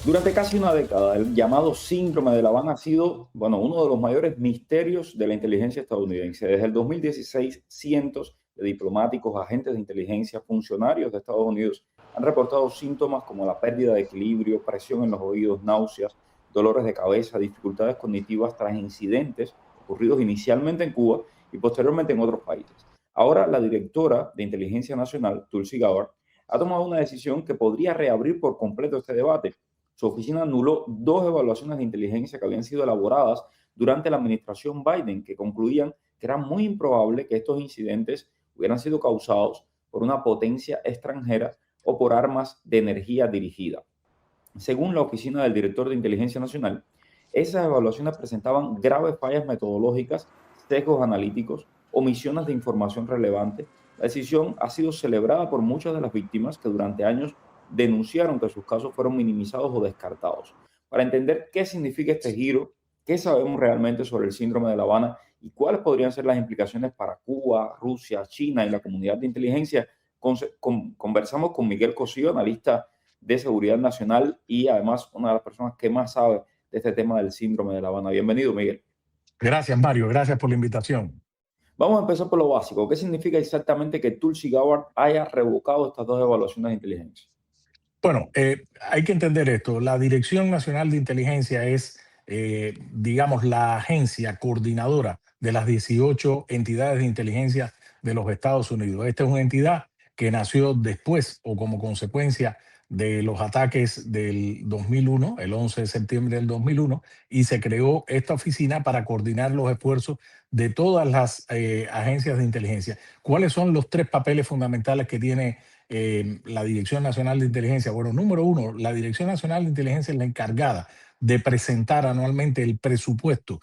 Durante casi una década, el llamado síndrome de La Habana ha sido, bueno, uno de los mayores misterios de la inteligencia estadounidense. Desde el 2016, cientos de diplomáticos, agentes de inteligencia, funcionarios de Estados Unidos han reportado síntomas como la pérdida de equilibrio, presión en los oídos, náuseas, dolores de cabeza, dificultades cognitivas tras incidentes ocurridos inicialmente en Cuba y posteriormente en otros países. Ahora, la directora de Inteligencia Nacional, Tulsi Gabbard, ha tomado una decisión que podría reabrir por completo este debate. Su oficina anuló dos evaluaciones de inteligencia que habían sido elaboradas durante la administración Biden, que concluían que era muy improbable que estos incidentes hubieran sido causados por una potencia extranjera o por armas de energía dirigida. Según la oficina del director de Inteligencia Nacional, esas evaluaciones presentaban graves fallas metodológicas, sesgos analíticos, omisiones de información relevante. La decisión ha sido celebrada por muchas de las víctimas que durante años denunciaron que sus casos fueron minimizados o descartados. Para entender qué significa este giro, qué sabemos realmente sobre el síndrome de La Habana y cuáles podrían ser las implicaciones para Cuba, Rusia, China y la comunidad de inteligencia, conversamos con Miguel Cosío, analista de seguridad nacional y además una de las personas que más sabe de este tema del síndrome de La Habana. Bienvenido, Miguel. Gracias, Mario. Gracias por la invitación. Vamos a empezar por lo básico. ¿Qué significa exactamente que Tulsi Gabbard haya revocado estas dos evaluaciones de inteligencia? Bueno, hay que entender esto. La Dirección Nacional de Inteligencia es, digamos, la agencia coordinadora de las 18 entidades de inteligencia de los Estados Unidos. Esta es una entidad que nació después o como consecuencia de los ataques del 2001, el 11 de septiembre del 2001, y se creó esta oficina para coordinar los esfuerzos de todas las agencias de inteligencia. ¿Cuáles son los tres papeles fundamentales que tiene la Dirección Nacional de Inteligencia? Bueno, número uno, la Dirección Nacional de Inteligencia es la encargada de presentar anualmente el presupuesto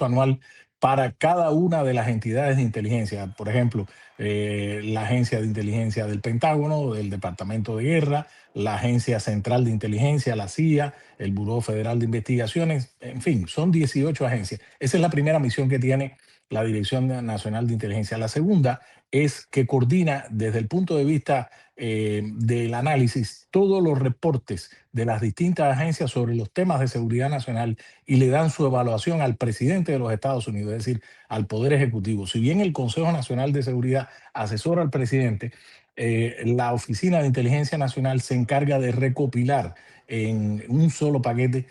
anual para cada una de las entidades de inteligencia. Por ejemplo, la Agencia de Inteligencia del Pentágono, del Departamento de Guerra, la Agencia Central de Inteligencia, la CIA, el Buró Federal de Investigaciones, en fin, son 18 agencias. Esa es la primera misión que tiene la Dirección Nacional de Inteligencia. La segunda es que coordina desde el punto de vista del análisis todos los reportes de las distintas agencias sobre los temas de seguridad nacional y le dan su evaluación al presidente de los Estados Unidos, es decir, al Poder Ejecutivo. Si bien el Consejo Nacional de Seguridad asesora al presidente, la Oficina de Inteligencia Nacional se encarga de recopilar en un solo paquete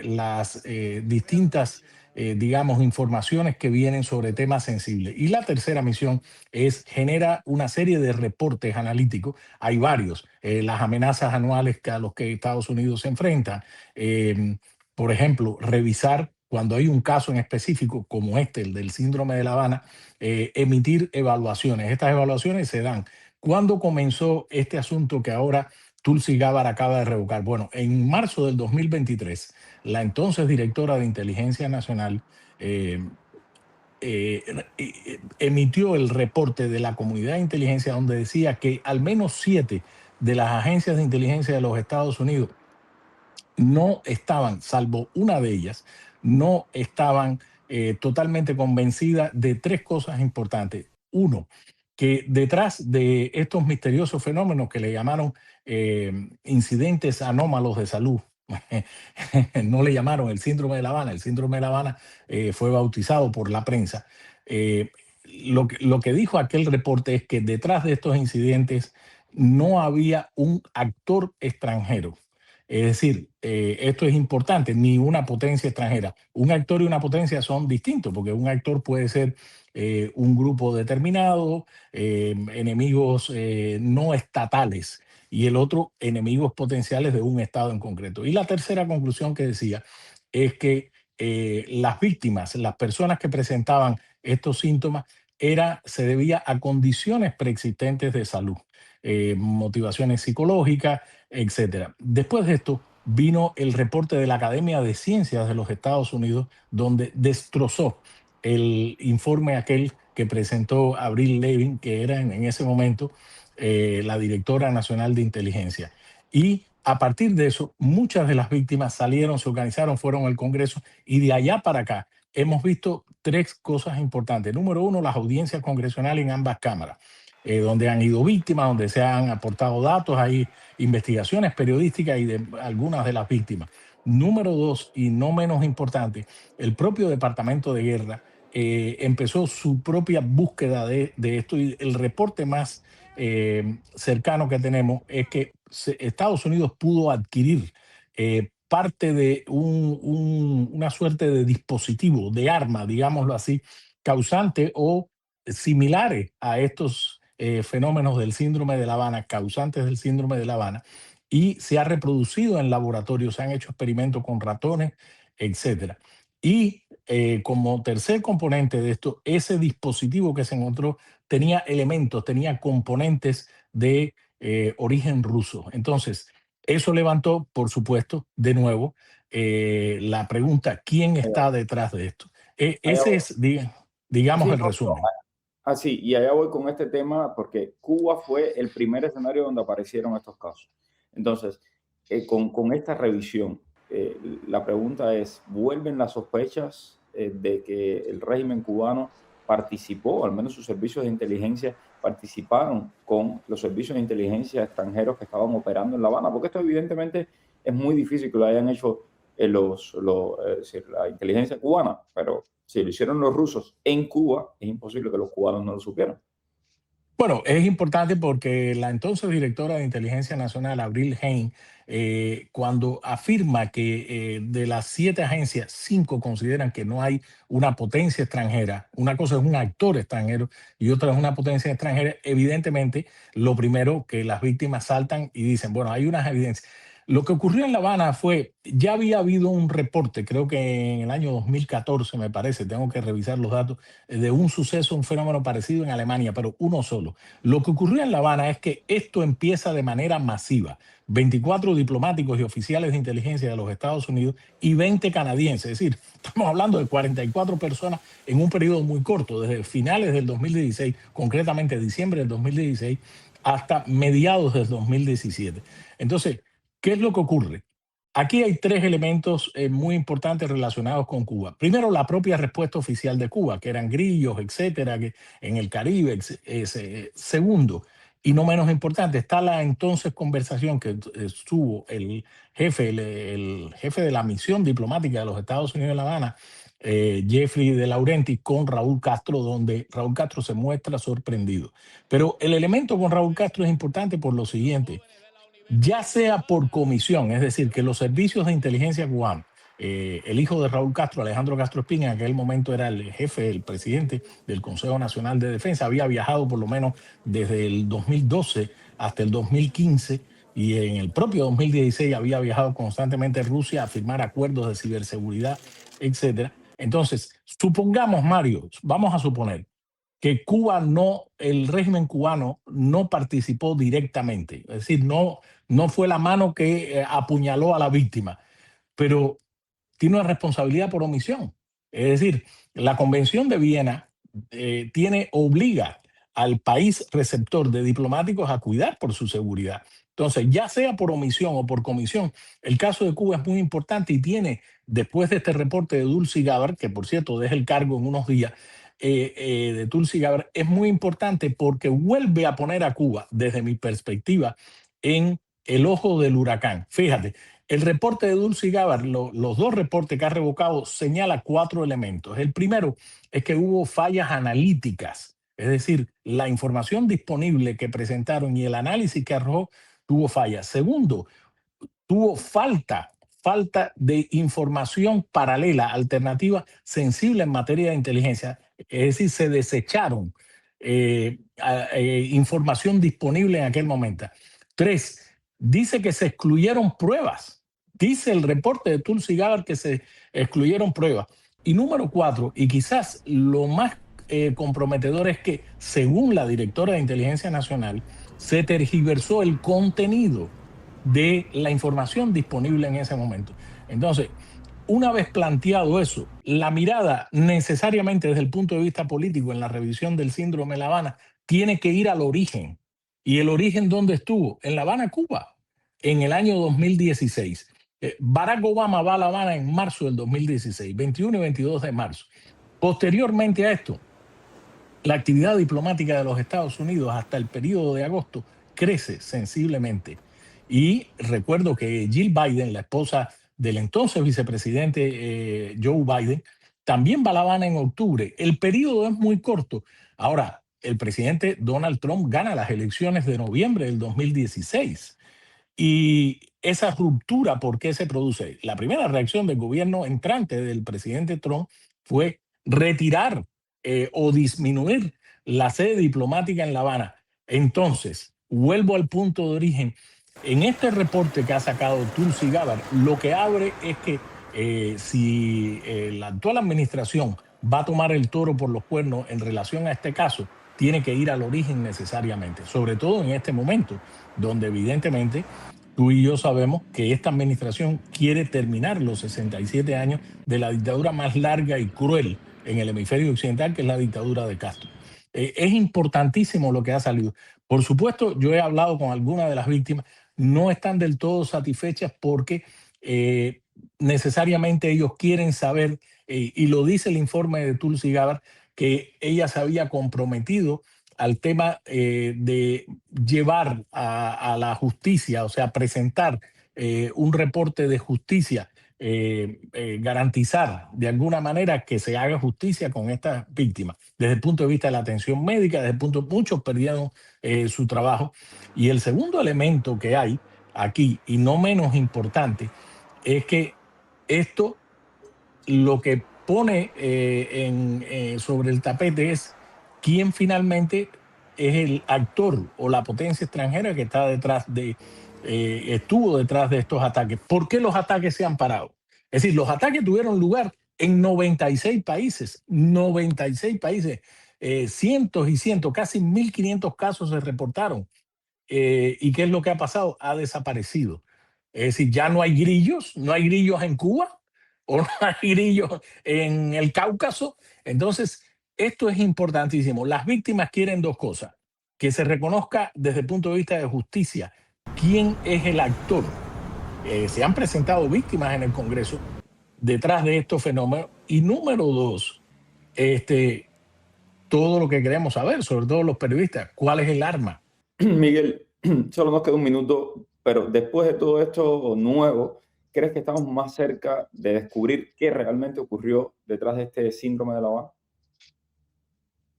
las distintas digamos, informaciones que vienen sobre temas sensibles. Y la tercera misión genera una serie de reportes analíticos. Hay varios, las amenazas anuales a los que Estados Unidos se enfrenta. Por ejemplo, revisar cuando hay un caso en específico, como el del síndrome de La Habana, emitir evaluaciones. Estas evaluaciones se dan. ¿Cuándo comenzó este asunto que ahora Tulsi Gabbard acaba de revocar? Bueno, en marzo del 2023, la entonces directora de Inteligencia Nacional eh, eh, emitió el reporte de la comunidad de inteligencia donde decía que al menos 7 de las agencias de inteligencia de los Estados Unidos no estaban, salvo una de ellas, no estaban totalmente convencidas de tres cosas importantes. Uno, que detrás de estos misteriosos fenómenos que le llamaron incidentes anómalos de salud, no le llamaron el síndrome de La Habana, el síndrome de La Habana fue bautizado por la prensa. Lo que dijo aquel reporte es que detrás de estos incidentes no había un actor extranjero. Es decir, esto es importante, ni una potencia extranjera. Un actor y una potencia son distintos, porque un actor puede ser un grupo determinado, enemigos no estatales, y el otro, enemigos potenciales de un Estado en concreto. Y la tercera conclusión que decía es que las víctimas, las personas que presentaban estos síntomas, se debía a condiciones preexistentes de salud, motivaciones psicológicas, etcétera. Después de esto vino el reporte de la Academia de Ciencias de los Estados Unidos, donde destrozó el informe aquel que presentó Avril Lavigne, que era en ese momento la directora nacional de inteligencia. Y a partir de eso, muchas de las víctimas salieron, se organizaron, fueron al Congreso, y de allá para acá hemos visto tres cosas importantes. Número uno, las audiencias congresionales en ambas cámaras. donde han ido víctimas, donde se han aportado datos, hay investigaciones periodísticas y de algunas de las víctimas. Número dos, y no menos importante, el propio Departamento de Guerra empezó su propia búsqueda de esto, y el reporte más cercano que tenemos es que Estados Unidos pudo adquirir parte de una suerte de dispositivo, de arma, digámoslo así, causante o similares a estos fenómenos del síndrome de La Habana, causantes del síndrome de La Habana, y se ha reproducido en laboratorios, se han hecho experimentos con ratones, etcétera. Y como tercer componente de esto, ese dispositivo que se encontró tenía elementos, tenía componentes de origen ruso. Entonces, eso levantó, por supuesto, de nuevo, la pregunta, ¿quién está detrás de esto? Allá Ese voy. es, digamos, Sí, el no, no, resumen. sí, y allá voy con este tema porque Cuba fue el primer escenario donde aparecieron estos casos. Entonces, con esta revisión, la pregunta es, ¿vuelven las sospechas de que el régimen cubano participó, al menos sus servicios de inteligencia participaron con los servicios de inteligencia extranjeros que estaban operando en La Habana? Porque esto evidentemente es muy difícil que lo hayan hecho la inteligencia cubana, pero si lo hicieron los rusos en Cuba, es imposible que los cubanos no lo supieran. Bueno, es importante porque la entonces directora de Inteligencia Nacional, Avril Hain, cuando afirma que de las 7 agencias, 5 consideran que no hay una potencia extranjera, una cosa es un actor extranjero y otra es una potencia extranjera, evidentemente lo primero que las víctimas saltan y dicen, bueno, hay unas evidencias. Lo que ocurrió en La Habana fue, ya había habido un reporte, creo que en el año 2014 me parece, tengo que revisar los datos, de un suceso, un fenómeno parecido en Alemania, pero uno solo. Lo que ocurrió en La Habana es que esto empieza de manera masiva. 24 diplomáticos y oficiales de inteligencia de los Estados Unidos y 20 canadienses. Es decir, estamos hablando de 44 personas en un periodo muy corto, desde finales del 2016, concretamente diciembre del 2016, hasta mediados del 2017. Entonces, ¿qué es lo que ocurre? Aquí hay 3 elementos muy importantes relacionados con Cuba. Primero, la propia respuesta oficial de Cuba, que eran grillos, etcétera, que en el Caribe. Segundo, y no menos importante, está la entonces conversación que tuvo el jefe de la misión diplomática de los Estados Unidos en La Habana, Jeffrey de Laurenti, con Raúl Castro, donde Raúl Castro se muestra sorprendido. Pero el elemento con Raúl Castro es importante por lo siguiente, ya sea por comisión, es decir, que los servicios de inteligencia cubanos, el hijo de Raúl Castro, Alejandro Castro Espín, en aquel momento era el jefe, el presidente del Consejo Nacional de Defensa, había viajado por lo menos desde el 2012 hasta el 2015 y en el propio 2016 había viajado constantemente a Rusia a firmar acuerdos de ciberseguridad, etcétera. Entonces, supongamos, Mario, vamos a suponer que Cuba no, el régimen cubano no participó directamente, es decir, no fue la mano que apuñaló a la víctima, pero tiene una responsabilidad por omisión. Es decir, la Convención de Viena obliga al país receptor de diplomáticos a cuidar por su seguridad. Entonces, ya sea por omisión o por comisión, el caso de Cuba es muy importante y tiene, después de este reporte de Tulsi Gabbard, que por cierto deja el cargo en unos días, de Tulsi Gabbard, es muy importante porque vuelve a poner a Cuba, desde mi perspectiva, en el ojo del huracán. Fíjate, el reporte de Tulsi Gabbard, los 2 reportes que ha revocado, señala 4 elementos. El primero es que hubo fallas analíticas, es decir, la información disponible que presentaron y el análisis que arrojó tuvo fallas. Segundo, tuvo falta de información paralela, alternativa, sensible en materia de inteligencia. Es decir, se desecharon información disponible en aquel momento. 3, dice que se excluyeron pruebas. Dice el reporte de Tulsi Gabbard que se excluyeron pruebas. Y número 4, y quizás lo más comprometedor es que, según la directora de Inteligencia Nacional, se tergiversó el contenido de la información disponible en ese momento. Entonces, una vez planteado eso, la mirada necesariamente desde el punto de vista político en la revisión del síndrome de La Habana tiene que ir al origen. ¿Y el origen dónde estuvo? En La Habana, Cuba, en el año 2016. Barack Obama va a La Habana en marzo del 2016, 21 y 22 de marzo. Posteriormente a esto, la actividad diplomática de los Estados Unidos hasta el periodo de agosto crece sensiblemente. Y recuerdo que Jill Biden, la esposa del entonces vicepresidente Joe Biden, también va a La Habana en octubre. El periodo es muy corto. Ahora, el presidente Donald Trump gana las elecciones de noviembre del 2016. Y esa ruptura, ¿por qué se produce? La primera reacción del gobierno entrante del presidente Trump fue retirar o disminuir la sede diplomática en La Habana. Entonces, vuelvo al punto de origen. En este reporte que ha sacado Tulsi Gabbard, lo que abre es que si la actual administración va a tomar el toro por los cuernos en relación a este caso, tiene que ir al origen necesariamente, sobre todo en este momento, donde evidentemente tú y yo sabemos que esta administración quiere terminar los 67 años de la dictadura más larga y cruel en el hemisferio occidental, que es la dictadura de Castro. Es importantísimo lo que ha salido. Por supuesto, yo he hablado con algunas de las víctimas, no están del todo satisfechas porque necesariamente ellos quieren saber, y lo dice el informe de Tulsi Gabbard, que ella se había comprometido al tema de llevar a la justicia, o sea, presentar un reporte de justicia, garantizar de alguna manera que se haga justicia con estas víctimas, desde el punto de vista de la atención médica, desde el punto muchos perdieron su trabajo. Y el segundo elemento que hay aquí, y no menos importante, es que esto lo que pone sobre el tapete es quién finalmente es el actor o la potencia extranjera que está estuvo detrás de estos ataques. ¿Por qué los ataques se han parado? Es decir, los ataques tuvieron lugar en 96 países, 96 países, cientos y cientos, casi 1.500 casos se reportaron. ¿Y qué es lo que ha pasado? Ha desaparecido. Es decir, ya no hay grillos, no hay grillos en Cuba o no hay grillos en el Cáucaso. Entonces, esto es importantísimo. Las víctimas quieren dos cosas: que se reconozca desde el punto de vista de justicia quién es el actor. Se han presentado víctimas en el Congreso detrás de estos fenómenos. Y número dos, todo lo que queremos saber, sobre todo los periodistas, ¿cuál es el arma? Miguel, solo nos queda un minuto, pero después de todo esto nuevo, ¿crees que estamos más cerca de descubrir qué realmente ocurrió detrás de este síndrome de La Habana?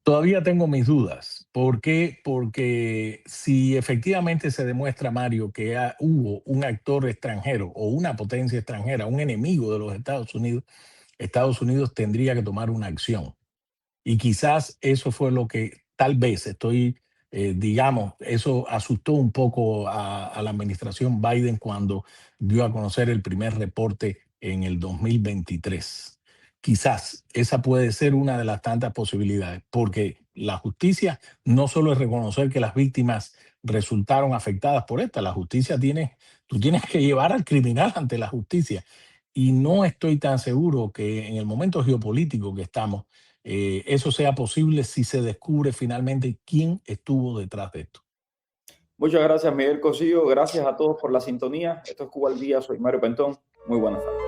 Todavía tengo mis dudas. ¿Por qué? Porque si efectivamente se demuestra, Mario, que hubo un actor extranjero o una potencia extranjera, un enemigo de los Estados Unidos tendría que tomar una acción. Y quizás eso fue lo que tal vez digamos, eso asustó un poco a la administración Biden cuando dio a conocer el primer reporte en el 2023. Quizás esa puede ser una de las tantas posibilidades, porque la justicia no solo es reconocer que las víctimas resultaron afectadas por esta, tú tienes que llevar al criminal ante la justicia. Y no estoy tan seguro que en el momento geopolítico que estamos, eso sea posible si se descubre finalmente quién estuvo detrás de esto. Muchas gracias, Miguel Cosillo. Gracias a todos por la sintonía. Esto es Cuba al Día. Soy Mario Pentón. Muy buenas tardes.